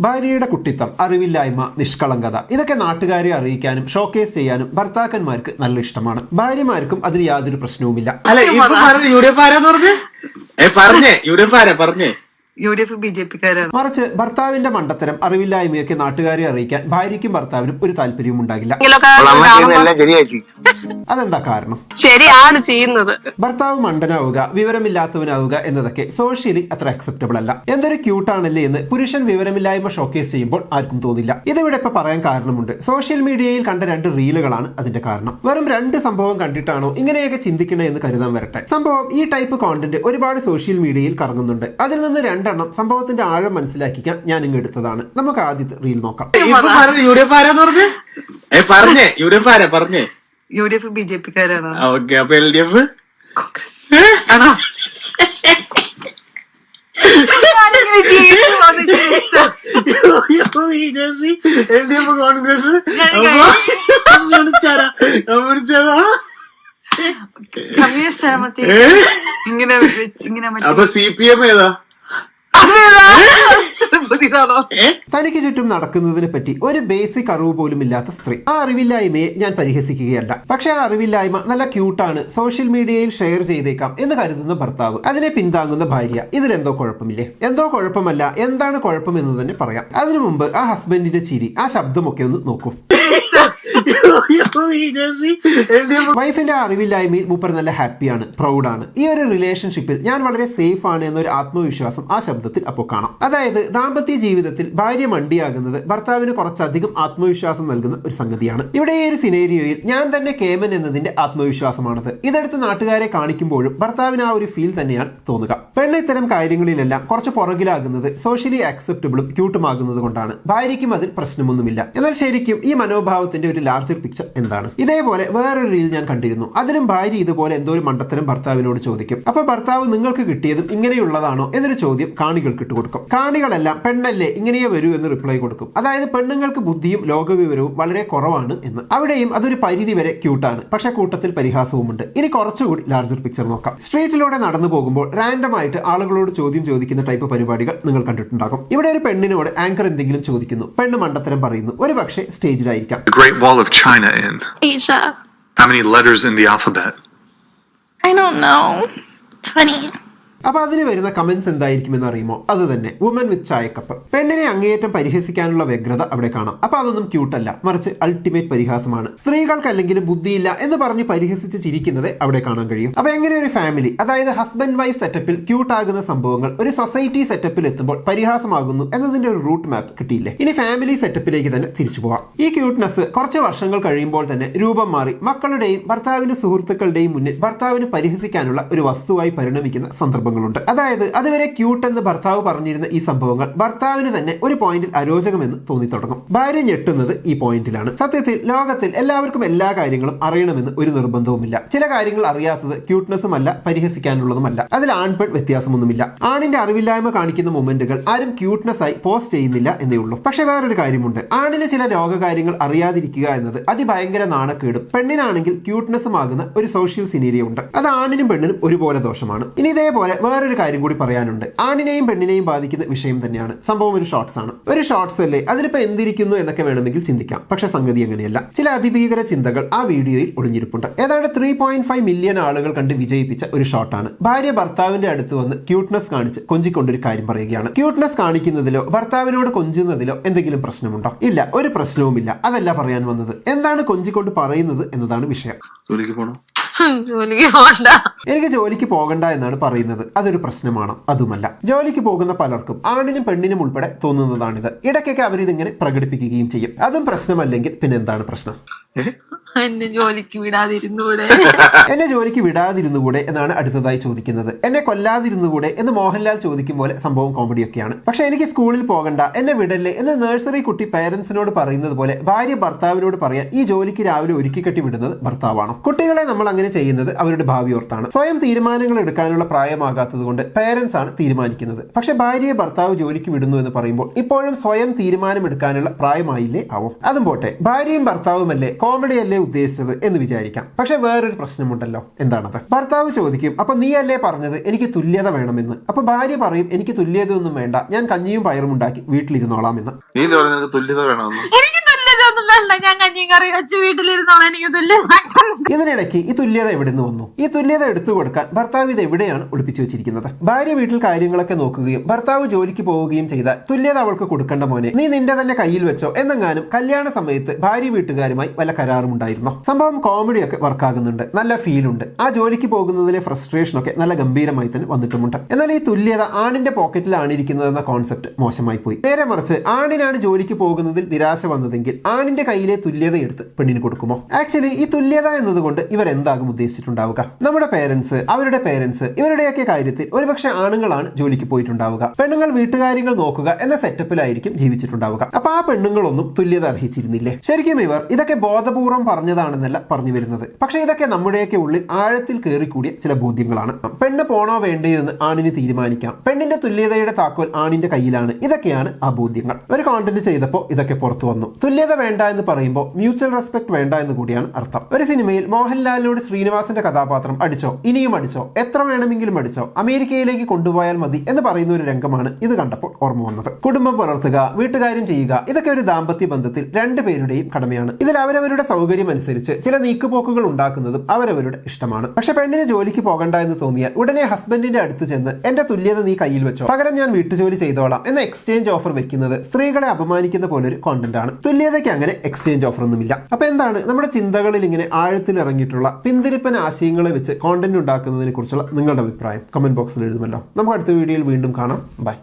ഭാര്യയുടെ കുട്ടിത്തം, അറിവില്ലായ്മ, നിഷ്കളങ്കത ഇതൊക്കെ നാട്ടുകാരെ അറിയിക്കാനും ഷോക്കേസ് ചെയ്യാനും ഭർത്താക്കന്മാർക്ക് നല്ല ഇഷ്ടമാണ്. ഭാര്യമാർക്കും അതിന് യാതൊരു പ്രശ്നവുമില്ല. അല്ല ഇപ്പൊ പറഞ്ഞ UDF ആരാന്ന് പറഞ്ഞേ UDF BJP-ക്കാരാണ്. മറിച്ച് ഭർത്താവിന്റെ മണ്ടത്തരം, അറിവില്ലായ്മയൊക്കെ നാട്ടുകാരെ അറിയിക്കാൻ ഭാര്യയ്ക്കും ഭർത്താവിനും ഒരു താല്പര്യവും ഉണ്ടാകില്ല. അതെന്താ കാരണം? ശരിയാണ് ചെയ്യുന്നത്. ഭർത്താവ് മണ്ടനാവുക, വിവരമില്ലാത്തവനാവുക എന്നതൊക്കെ സോഷ്യലി അത്ര അക്സെപ്റ്റബിൾ അല്ല. എന്തൊരു ക്യൂട്ടാണല്ലേ എന്ന് പുരുഷൻ വിവരമില്ലായ്മ ഷോക്കേസ് ചെയ്യുമ്പോൾ ആർക്കും തോന്നില്ല. ഇതിവിടെ ഇപ്പൊ പറയാൻ കാരണമുണ്ട്. സോഷ്യൽ മീഡിയയിൽ കണ്ട 2 റീലുകളാണ് അതിന്റെ കാരണം. വെറും 2 സംഭവം കണ്ടിട്ടാണോ ഇങ്ങനെയൊക്കെ ചിന്തിക്കണേ എന്ന് കരുതാൻ വരട്ടെ. സംഭവം ഈ ടൈപ്പ് കോണ്ടന്റ് ഒരുപാട് സോഷ്യൽ മീഡിയയിൽ കറങ്ങുന്നുണ്ട്. അതിൽ നിന്ന് 2 എണ്ണം സംഭവത്തിന്റെ ആഴം മനസ്സിലാക്കിക്കാൻ ഞാൻ ഇങ്ങ് എടുത്തതാണ്. നമുക്ക് ആദ്യത്തെ റീൽ നോക്കാം. UDF BJP-ക്കാരാണ്. LDF ആണോ? കോൺഗ്രസ് അപ്പൊ CPM ഏതാ? തനിക്ക് ചുറ്റും നടക്കുന്നതിനെ പറ്റി ഒരു ബേസിക് അറിവ് പോലും ഇല്ലാത്ത സ്ത്രീ. ആ അറിവില്ലായ്മയെ ഞാൻ പരിഹസിക്കുകയല്ല. പക്ഷെ ആ അറിവില്ലായ്മ നല്ല ക്യൂട്ടാണ്, സോഷ്യൽ മീഡിയയിൽ ഷെയർ ചെയ്തേക്കാം എന്ന് കരുതുന്ന ഭർത്താവ്, അതിനെ പിന്താങ്ങുന്ന ഭാര്യ, ഇതിലെന്തോ കുഴപ്പമില്ലേ? എന്തോ കുഴപ്പമല്ല, എന്താണ് കുഴപ്പം എന്ന് തന്നെ പറയാം. അതിനു മുമ്പ് ആ ഹസ്ബൻഡിന്റെ ചിരി, ആ ശബ്ദമൊക്കെ ഒന്ന് നോക്കൂ. വൈഫിന്റെ അറിവില്ലായ്മയിൽ മൂപ്പർ നല്ല ഹാപ്പിയാണ്, പ്രൗഡാണ്. ഈ ഒരു റിലേഷൻഷിപ്പിൽ ഞാൻ വളരെ സേഫ് ആണ് എന്നൊരു ആത്മവിശ്വാസം ആ ശബ്ദത്തിൽ അപ്പോൾ കാണാം. അതായത് ദാമ്പത്യ ജീവിതത്തിൽ ഭാര്യ മണ്ടിയാകുന്നത് ഭർത്താവിന് കുറച്ചധികം ആത്മവിശ്വാസം നൽകുന്ന ഒരു സംഗതിയാണ്. ഇവിടെ ഈ ഒരു സിനേരിയോയിൽ ഞാൻ തന്നെ കേമൻ എന്നതിന്റെ ആത്മവിശ്വാസമാണത്. ഇതെടുത്ത് നാട്ടുകാരെ കാണിക്കുമ്പോഴും ഭർത്താവിന് ആ ഒരു ഫീൽ തന്നെയാണ് തോന്നുക. പെണ്ണ് ഇത്തരം കാര്യങ്ങളിലെല്ലാം കുറച്ച് പുറകിലാകുന്നത് സോഷ്യലി ആക്സെപ്റ്റബിളും ക്യൂട്ടുമാകുന്നത് കൊണ്ടാണ്. ഭാര്യയ്ക്കും അതിൽ പ്രശ്നമൊന്നുമില്ല. എന്നാൽ ശരിക്കും ഈ മനോഭാവത്തിന്റെ ഒരു ലാർജർ പിക്ചർ എന്താണ്? ഇതേപോലെ വേറൊരു റീൽ ഞാൻ കണ്ടിരുന്നു. അതിലും ഭാര്യ ഇതുപോലെ എന്തോ ഒരു മണ്ടത്തരം ഭർത്താവിനോട് ചോദിക്കും. അപ്പൊ ഭർത്താവ് നിങ്ങൾക്ക് കിട്ടിയതും ഇങ്ങനെയുള്ളതാണോ എന്നൊരു ചോദ്യം കാണികൾക്ക് ഇട്ടുകൊടുക്കും. കാണികളെല്ലാം പെണ്ണല്ലേ ഇങ്ങനെയേ വരൂ എന്ന് റിപ്ലൈ കൊടുക്കും. അതായത് പെണ്ണുങ്ങൾക്ക് ബുദ്ധിയും ലോകവിവരവും വളരെ കുറവാണ് എന്ന്. അവിടെയും അതൊരു പരിധി വരെ ക്യൂട്ടാണ്, പക്ഷെ കൂട്ടത്തിൽ പരിഹാസവുമുണ്ട്. ഇനി കുറച്ചുകൂടി ലാർജർ പിക്ചർ നോക്കാം. സ്ട്രീറ്റിലൂടെ നടന്നു പോകുമ്പോൾ റാൻഡം ആയിട്ട് ആളുകളോട് ചോദ്യം ചോദിക്കുന്ന ടൈപ്പ് പരിപാടികൾ നിങ്ങൾ കണ്ടിട്ടുണ്ടാകും. ഇവിടെ ഒരു പെണ്ണിനോട് ആങ്കർ എന്തെങ്കിലും ചോദിക്കുന്നു. പെണ്ണ് മണ്ടത്തരം പറയുന്നു. ഒരു പക്ഷേ സ്റ്റേജിലായിരിക്കാം. The Great Wall of China in Asia. How many letters in the alphabet? I don't know. 20. അപ്പൊ അതിന് വരുന്ന കമന്റ്സ് എന്തായിരിക്കുമെന്ന് അറിയുമോ? അത് തന്നെ വുമൻ വിത്ത് ചായക്കപ്പ്. പെണ്ണിനെ അങ്ങേയറ്റം പരിഹസിക്കാനുള്ള വ്യഗ്രത അവിടെ കാണാം. അപ്പൊ അതൊന്നും ക്യൂട്ടല്ല, മറിച്ച് അൾട്ടിമേറ്റ് പരിഹാസമാണ്. സ്ത്രീകൾക്ക് അല്ലെങ്കിൽ ബുദ്ധിയില്ല എന്ന് പറഞ്ഞ് പരിഹസിച്ച് ചിരിക്കുന്നത് അവിടെ കാണാൻ കഴിയും. അപ്പൊ എങ്ങനെ ഒരു ഫാമിലി, അതായത് ഹസ്ബൻഡ് വൈഫ് സെറ്റപ്പിൽ ക്യൂട്ട് ആകുന്ന സംഭവങ്ങൾ ഒരു സൊസൈറ്റി സെറ്റപ്പിൽ എത്തുമ്പോൾ പരിഹാസമാകുന്നു എന്നതിന്റെ ഒരു റൂട്ട് മാപ്പ് കിട്ടിയില്ലേ? ഇനി ഫാമിലി സെറ്റപ്പിലേക്ക് തന്നെ തിരിച്ചു പോവാം. ഈ ക്യൂട്ട്നെസ് കുറച്ച് വർഷങ്ങൾ കഴിയുമ്പോൾ തന്നെ രൂപം മാറി മക്കളുടെയും ഭർത്താവിന്റെ സുഹൃത്തുക്കളുടെയും മുന്നിൽ ഭർത്താവിന് പരിഹസിക്കാനുള്ള ഒരു വസ്തുവായി പരിണമിക്കുന്ന സന്ദർഭങ്ങൾ. അതായത് അതുവരെ ക്യൂട്ട് എന്ന് ഭർത്താവ് പറഞ്ഞിരുന്ന ഈ സംഭവങ്ങൾ ഭർത്താവിന് തന്നെ ഒരു പോയിന്റിൽ അരോചകമെന്ന് തോന്നി തുടങ്ങും. ഭാര്യ ഞെട്ടുന്നത് ഈ പോയിന്റിലാണ്. സത്യത്തിൽ ലോകത്തിൽ എല്ലാവർക്കും എല്ലാ കാര്യങ്ങളും അറിയണമെന്ന് ഒരു നിർബന്ധവുമില്ല. ചില കാര്യങ്ങൾ അറിയാത്തത് ക്യൂട്ട്നെസ്സുമല്ല, പരിഹസിക്കാനുള്ളതുമല്ല. അതിൽ ആൺപെൺ വ്യത്യാസമൊന്നുമില്ല. ആണിന്റെ അറിവില്ലായ്മ കാണിക്കുന്ന മൊമെന്റുകൾ ആരും ക്യൂട്ട്നെസ് ആയി പോസ്റ്റ് ചെയ്യുന്നില്ല എന്നേ ഉള്ളൂ. പക്ഷെ വേറൊരു കാര്യമുണ്ട്. ആണിന് ചില ലോകകാര്യങ്ങൾ അറിയാതിരിക്കുക എന്നത് അതിഭയങ്കര നാണക്കേടും പെണ്ണിനാണെങ്കിൽ ക്യൂട്ട്നെസ്സും ആകുന്ന ഒരു സോഷ്യൽ സിനീരിയ ഉണ്ട്. അത് ആണിനും പെണ്ണിനും ഒരുപോലെ ദോഷമാണ്. ഇനി ഇതേപോലെ വേറൊരു കാര്യം കൂടി പറയാനുണ്ട്. ആണിനെയും പെണ്ണിനെയും ബാധിക്കുന്ന വിഷയം തന്നെയാണ്. സംഭവം ഒരു ഷോർട്സ് ആണ്. ഒരു ഷോർട്സ് അല്ലേ, അതിലിപ്പോ എന്തിരിക്കുന്നു എന്നൊക്കെ വേണമെങ്കിൽ ചിന്തിക്കാം. പക്ഷെ സംഗതി അങ്ങനെയല്ല. ചില അതിഭീകര ചിന്തകൾ ആ വീഡിയോയിൽ ഒളിഞ്ഞിരിപ്പുണ്ട്. ഏതാണ്ട് 3.5 മില്യൺ ആളുകൾ കണ്ട് വിജയിപ്പിച്ച ഒരു ഷോട്ടാണ്. ഭാര്യ ഭർത്താവിന്റെ അടുത്ത് വന്ന് ക്യൂട്ട്നെസ് കാണിച്ച് കൊഞ്ചിക്കൊണ്ടൊരു കാര്യം പറയുകയാണ്. ക്യൂട്ട്നെസ് കാണിക്കുന്നതിലോ ഭർത്താവിനോട് കൊഞ്ചുന്നതിലോ എന്തെങ്കിലും പ്രശ്നമുണ്ടോ? ഇല്ല, ഒരു പ്രശ്നവുമില്ല. അതല്ല പറയാൻ വന്നത്. എന്താണ് കൊഞ്ചിക്കൊണ്ട് പറയുന്നത് എന്നതാണ് വിഷയം. എനിക്ക് ജോലിക്ക് പോകണ്ട എന്നാണ് പറയുന്നത്. അതൊരു പ്രശ്നമാണ്? അതുമല്ല. ജോലിക്ക് പോകുന്ന പലർക്കും ആണിനും പെണ്ണിനും ഉൾപ്പെടെ തോന്നുന്നതാണിത്. ഇടയ്ക്കൊക്കെ അവരിതിങ്ങനെ പ്രകടിപ്പിക്കുകയും ചെയ്യും. അതും പ്രശ്നമല്ലെങ്കിൽ പിന്നെ എന്താണ് പ്രശ്നം? എന്നെ ജോലിക്ക് വിടാതിരുന്നുകൂടെ എന്നാണ് അടുത്തതായി ചോദിക്കുന്നത്. എന്നെ കൊല്ലാതിരുന്നുകൂടെ എന്ന് മോഹൻലാൽ ചോദിക്കും പോലെ സംഭവം കോമഡിയൊക്കെയാണ്. പക്ഷെ എനിക്ക് സ്കൂളിൽ പോകണ്ട, എന്നെ വിടല്ലേ എന്ന് നഴ്സറി കുട്ടി പേരൻസിനോട് പറയുന്നത് പോലെ ഭാര്യ ഭർത്താവിനോട് പറയാൻ ഈ ജോലിക്ക് രാവിലെ ഒരുക്കി കെട്ടി വിടുന്നത് ഭർത്താവാണ്. കുട്ടികളെ നമ്മൾ അങ്ങനെ ചെയ്യുന്നത് അവരുടെ ഭാവി ഓർത്താണ്. സ്വയം തീരുമാനങ്ങൾ എടുക്കാനുള്ള പ്രായമാകാത്തത് കൊണ്ട് പേരൻസ് ആണ് തീരുമാനിക്കുന്നത്. പക്ഷെ ഭാര്യയെ ഭർത്താവ് ജോലിക്ക് വിടുന്നു എന്ന് പറയുമ്പോൾ ഇപ്പോഴും സ്വയം തീരുമാനം എടുക്കാനുള്ള പ്രായമായില്ലേ ആവും. അതും പോട്ടെ, ഭാര്യയും ഭർത്താവുമല്ലേ, കോമഡി അല്ലേ ഉദ്ദേശിച്ചത് എന്ന് വിചാരിക്കാം. പക്ഷെ വേറൊരു പ്രശ്നമുണ്ടല്ലോ. എന്താണത്? ഭർത്താവ് ചോദിക്കും, അപ്പൊ നീയല്ലേ പറഞ്ഞത് എനിക്ക് തുല്യത വേണമെന്ന്. അപ്പൊ ഭാര്യ പറയും, എനിക്ക് തുല്യതയൊന്നും വേണ്ട, ഞാൻ കഞ്ഞിയും പയറും ഉണ്ടാക്കി വീട്ടിലിരുന്നോളാം എന്ന്. നീ പറഞ്ഞ തുല്യത വേണമെന്ന്. എനിക്ക് തുല്യത ഒന്നും വേണ്ട, ഞാൻ കഞ്ഞിയും കറി വെച്ച് വീട്ടിലിരുന്നോളാം, എനിക്ക് തുല്യത. ഇതിനിടയ്ക്ക് ഈ തുല്യത എവിടെ നിന്ന് വന്നു? ഈ തുല്യത എടുത്തു കൊടുക്കാൻ ഭർത്താവ് ഇത് എവിടെയാണ് ഒളിപ്പിച്ചു വെച്ചിരിക്കുന്നത്? ഭാര്യ വീട്ടിൽ കാര്യങ്ങളൊക്കെ നോക്കുകയും ഭർത്താവ് ജോലിക്ക് പോവുകയും ചെയ്താൽ തുല്യത അവൾക്ക് കൊടുക്കേണ്ട മോനെ, നീ നിന്റെ തന്നെ കയ്യിൽ വെച്ചോ എന്നെങ്ങാനും കല്യാണ സമയത്ത് ഭാര്യ വീട്ടുകാരുമായി വല്ല കരാറും ഉണ്ടായിരുന്നോ? സംഭവം കോമഡിയൊക്കെ വർക്കാകുന്നുണ്ട്, നല്ല ഫീൽ ഉണ്ട്. ആ ജോലിക്ക് പോകുന്നതിലെ ഫ്രസ്ട്രേഷൻ ഒക്കെ നല്ല ഗംഭീരമായി തന്നെ വന്നിട്ടുമുണ്ട്. എന്നാൽ ഈ തുല്യത ആണിന്റെ പോക്കറ്റിലാണ് ഇരിക്കുന്നതെന്ന കോൺസെപ്റ്റ് മോശമായി പോയി. നേരെ മറിച്ച് ആണിനാണ് ജോലിക്ക് പോകുന്നതിൽ നിരാശ വന്നതെങ്കിൽ ആണിന്റെ കയ്യിലെ തുല്യത എടുത്ത് പെണ്ണിന് കൊടുക്കുമോ? ആക്ച്വലി ഈ തുല്യത എന്നതുകൊണ്ട് ഇവർ എന്താകും ഉദ്ദേശിച്ചിട്ടുണ്ടാവുക? നമ്മുടെ പേരൻസ്, അവരുടെ പേരൻസ്, ഇവരുടെയൊക്കെ കാര്യത്തിൽ ഒരുപക്ഷെ ആണുങ്ങളാണ് ജോലിക്ക് പോയിട്ടുണ്ടാവുക, പെണ്ണുങ്ങൾ വീട്ടുകാര്യങ്ങൾ നോക്കുക എന്ന സെറ്റപ്പിലായിരിക്കും ജീവിച്ചിട്ടുണ്ടാവുക. അപ്പൊ ആ പെണ്ണുങ്ങളൊന്നും തുല്യത അർഹിച്ചിരുന്നില്ലേ? ശരിക്കും ഇവർ ഇതൊക്കെ ബോധപൂർവം പറഞ്ഞതാണെന്നല്ല പറഞ്ഞു വരുന്നത്. പക്ഷെ ഇതൊക്കെ നമ്മുടെയൊക്കെ ഉള്ളിൽ ആഴത്തിൽ കയറിക്കൂടിയ ചില ബോധ്യങ്ങളാണ്. പെണ്ണ് പോണോ വേണ്ടയോ എന്ന് ആണിന് തീരുമാനിക്കാം. പെണ്ണിന്റെ തുല്യതയുടെ താക്കോൽ ആണിന്റെ കയ്യിലാണ്. ഇതൊക്കെയാണ് ആ ബോധ്യങ്ങൾ. ഒരു കോണ്ടന്റ് ചെയ്തപ്പോൾ ഇതൊക്കെ പുറത്തു വന്നു. തുല്യത വേണ്ട എന്ന് പറയുമ്പോൾ മ്യൂച്വൽ റെസ്പെക്ട് വേണ്ട എന്ന് കൂടിയാണ് അർത്ഥം. ഒരു സിനിമയിൽ മോഹൻലാലിനോട് ശ്രീനിവാസന്റെ കഥാപാത്രം അടിച്ചോ, ഇനിയും അടിച്ചോ, എത്ര വേണമെങ്കിലും അടിച്ചോ, അമേരിക്കയിലേക്ക് കൊണ്ടുപോയാൽ മതി എന്ന് പറയുന്ന ഒരു രംഗമാണ് ഇത് കണ്ടപ്പോൾ ഓർമ്മ വന്നത്. കുടുംബം പുലർത്തുക, വീട്ടുകാര്യം ചെയ്യുക, ഇതൊക്കെ ഒരു ദാമ്പത്യ ബന്ധത്തിൽ രണ്ടുപേരുടെയും കടമയാണ്. ഇതിൽ അവരവരുടെ സൗകര്യം അനുസരിച്ച് ചില നീക്കുപോക്കുകൾ ഉണ്ടാക്കുന്നതും അവരവരുടെ ഇഷ്ടമാണ്. പക്ഷെ പെണ്ണിന് ജോലിക്ക് പോകണ്ട എന്ന് തോന്നിയാൽ ഉടനെ ഹസ്ബൻഡിന്റെ അടുത്ത് ചെന്ന് എന്റെ തുല്യത നീ കയ്യിൽ വെച്ചോ, പകരം ഞാൻ വീട്ടുജോലി ചെയ്തോളാം എന്ന എക്സ്ചേഞ്ച് ഓഫർ വെക്കുന്നത് സ്ത്രീകളെ അപമാനിക്കുന്ന പോലൊരു കോണ്ടന്റ് ആണ്. തുല്യതയ്ക്ക് അങ്ങനെ എക്സ്ചേഞ്ച് ഓഫർ ഒന്നുമില്ല. അപ്പൊ എന്താണ് നമ്മുടെ ചിന്തകളിൽ ഇങ്ങനെ ആഴത്തിൽ ഇറങ്ങിയിട്ടുള്ള പിന്തിരിപ്പൻ ആശയങ്ങളെ വെച്ച് കോണ്ടന്റ് ഉണ്ടാക്കുന്നതിനെ കുറിച്ചുള്ള നിങ്ങളുടെ അഭിപ്രായം കമന്റ് ബോക്സിൽ എഴുതുമല്ലോ. നമുക്ക് അടുത്ത വീഡിയോയിൽ വീണ്ടും കാണാം. ബൈ.